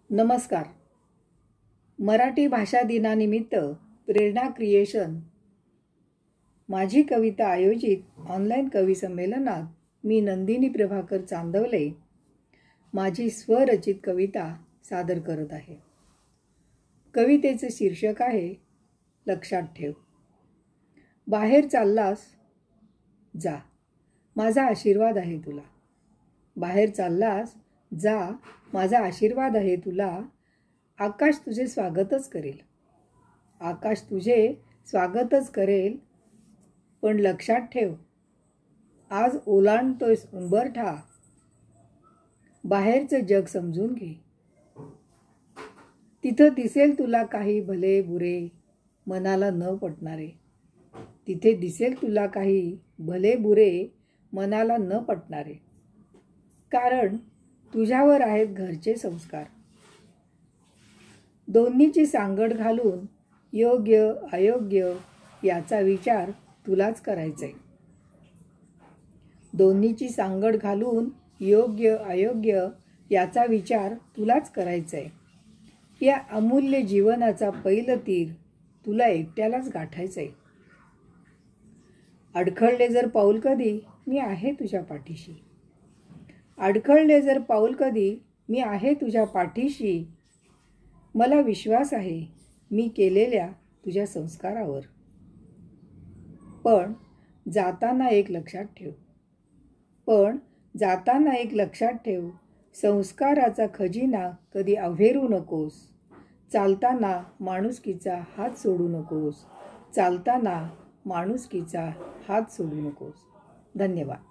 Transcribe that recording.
नमस्कार. मराठी भाषा दिनानिमित्त प्रेरणा क्रिएशन माझी कविता आयोजित ऑनलाईन कवी संमेलनात मी नंदिनी प्रभाकर चांदवले माझी स्वरचित कविता सादर करत आहे. कवितेचे शीर्षक आहे लक्षात ठेव. बाहेर चाललास जा, माझा आशीर्वाद आहे तुला. बाहेर चाललास जा, माझा आशीर्वाद आहे तुला. आकाश तुझे स्वागतच करेल, आकाश तुझे स्वागतच करेल. पण लक्षात ठेव, आज ओलांडतोयस उंबरठा. बाहेरचं जग समजून घे. तिथं दिसेल तुला काही भले बुरे मनाला न पटणारे. तिथे दिसेल तुला काही भले बुरे मनाला न पटणारे. कारण तुझ्यावर आहेत घरचे संस्कार. दोन्हीची सांगड घालून योग्य अयोग्य याचा विचार तुलाच करायचाय. दोन्हीची सांगड घालून योग्य अयोग्य याचा विचार तुलाच करायचाय. या अमूल्य जीवनाचा पहिलं तीर तुला एकट्यालाच गाठायचंय. अडखळले जर पाऊल कधी, मी आहे तुझ्या पाठीशी. अडखळले जर पाऊल कधी, मी आहे तुझ्या पाठीशी. मला विश्वास आहे मी केलेल्या तुझ्या संस्कारावर. पण जाताना एक लक्षात ठेव, पण जाताना एक लक्षात ठेव. संस्काराचा खजिना कधी अव्हेरू नकोस. चालताना माणुसकीचा हात सोडू नकोस. चालताना माणुसकीचा हात सोडू नकोस. धन्यवाद.